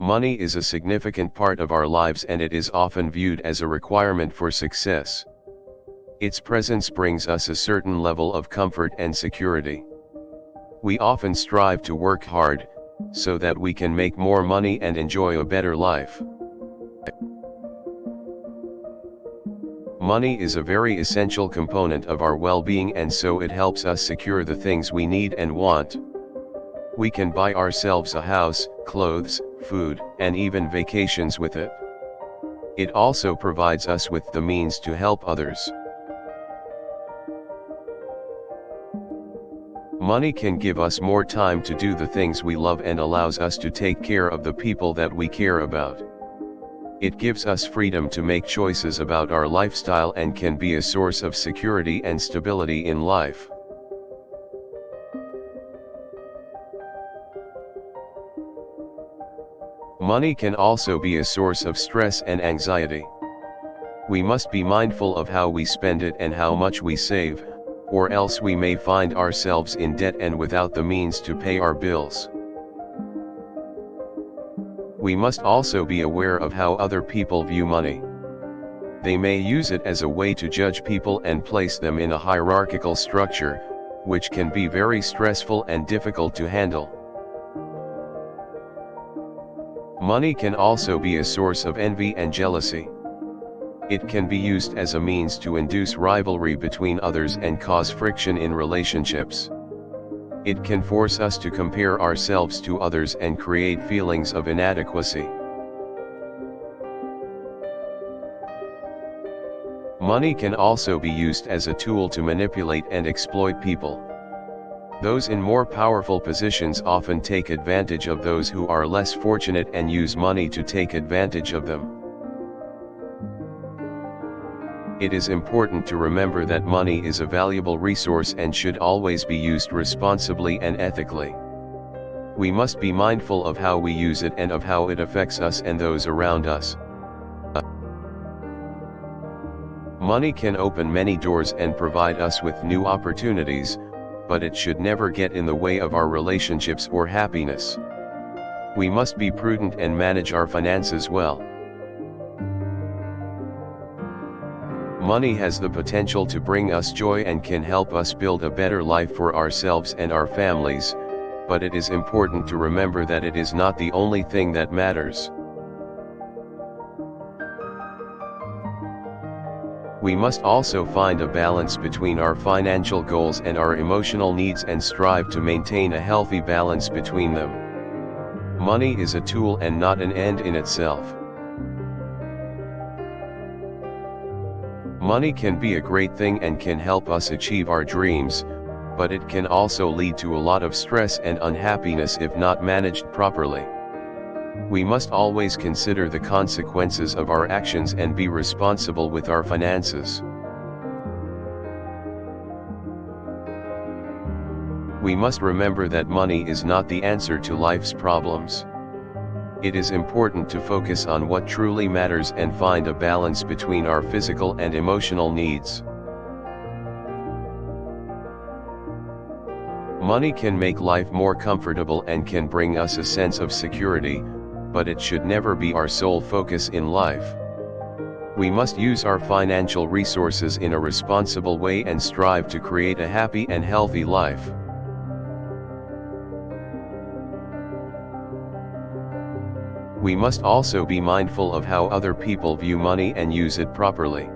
Money is a significant part of our lives and it is often viewed as a requirement for success. Its presence brings us a certain level of comfort and security. We often strive to work hard, so that we can make more money and enjoy a better life. Money is a very essential component of our well-being, and so it helps us secure the things we need and want. We can buy ourselves a house, clothes, food, and even vacations with it. It also provides us with the means to help others. Money can give us more time to do the things we love and allows us to take care of the people that we care about. It gives us freedom to make choices about our lifestyle and can be a source of security and stability in life. Money can also be a source of stress and anxiety. We must be mindful of how we spend it and how much we save, or else we may find ourselves in debt and without the means to pay our bills. We must also be aware of how other people view money. They may use it as a way to judge people and place them in a hierarchical structure, which can be very stressful and difficult to handle. Money can also be a source of envy and jealousy. It can be used as a means to induce rivalry between others and cause friction in relationships. It can force us to compare ourselves to others and create feelings of inadequacy. Money can also be used as a tool to manipulate and exploit people. Those in more powerful positions often take advantage of those who are less fortunate and use money to take advantage of them. It is important to remember that money is a valuable resource and should always be used responsibly and ethically. We must be mindful of how we use it and of how it affects us and those around us. Money can open many doors and provide us with new opportunities, but it should never get in the way of our relationships or happiness. We must be prudent and manage our finances well. Money has the potential to bring us joy and can help us build a better life for ourselves and our families, but it is important to remember that it is not the only thing that matters. We must also find a balance between our financial goals and our emotional needs and strive to maintain a healthy balance between them. Money is a tool and not an end in itself. Money can be a great thing and can help us achieve our dreams, but it can also lead to a lot of stress and unhappiness if not managed properly. We must always consider the consequences of our actions and be responsible with our finances. We must remember that money is not the answer to life's problems. It is important to focus on what truly matters and find a balance between our physical and emotional needs. Money can make life more comfortable and can bring us a sense of security, but it should never be our sole focus in life. We must use our financial resources in a responsible way and strive to create a happy and healthy life. We must also be mindful of how other people view money and use it properly.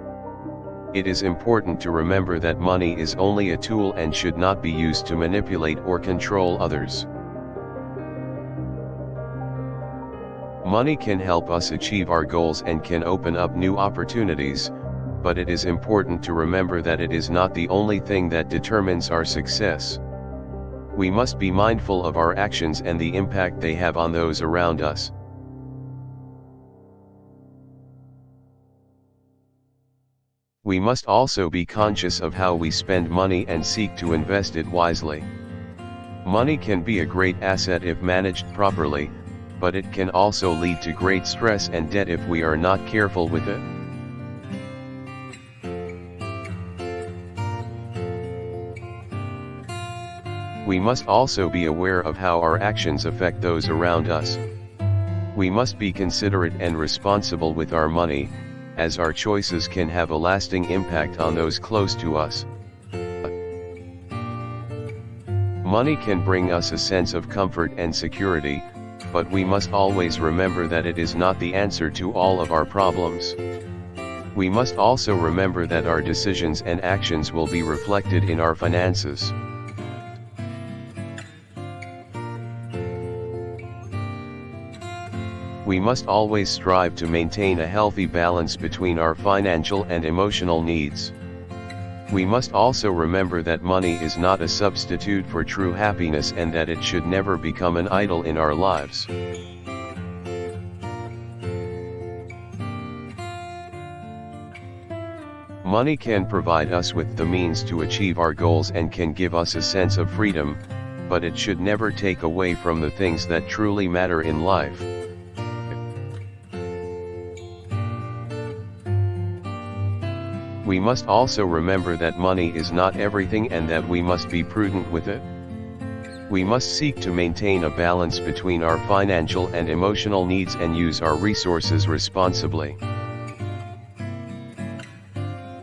It is important to remember that money is only a tool and should not be used to manipulate or control others. Money can help us achieve our goals and can open up new opportunities, but it is important to remember that it is not the only thing that determines our success. We must be mindful of our actions and the impact they have on those around us. We must also be conscious of how we spend money and seek to invest it wisely. Money can be a great asset if managed properly, but it can also lead to great stress and debt if we are not careful with it. We must also be aware of how our actions affect those around us. We must be considerate and responsible with our money, as our choices can have a lasting impact on those close to us. Money can bring us a sense of comfort and security, but we must always remember that it is not the answer to all of our problems. We must also remember that our decisions and actions will be reflected in our finances. We must always strive to maintain a healthy balance between our financial and emotional needs. We must also remember that money is not a substitute for true happiness and that it should never become an idol in our lives. Money can provide us with the means to achieve our goals and can give us a sense of freedom, but it should never take away from the things that truly matter in life. We must also remember that money is not everything and that we must be prudent with it. We must seek to maintain a balance between our financial and emotional needs and use our resources responsibly.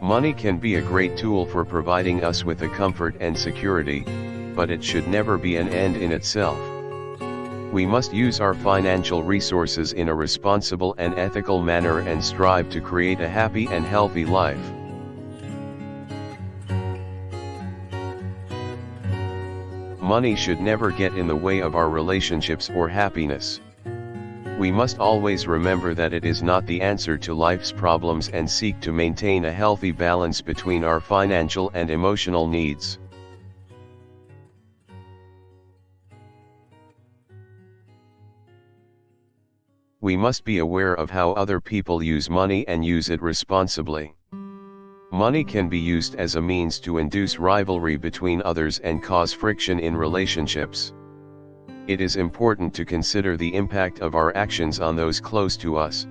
Money can be a great tool for providing us with a comfort and security, but it should never be an end in itself. We must use our financial resources in a responsible and ethical manner and strive to create a happy and healthy life. Money should never get in the way of our relationships or happiness. We must always remember that it is not the answer to life's problems and seek to maintain a healthy balance between our financial and emotional needs. We must be aware of how other people use money and use it responsibly. Money can be used as a means to induce rivalry between others and cause friction in relationships. It is important to consider the impact of our actions on those close to us.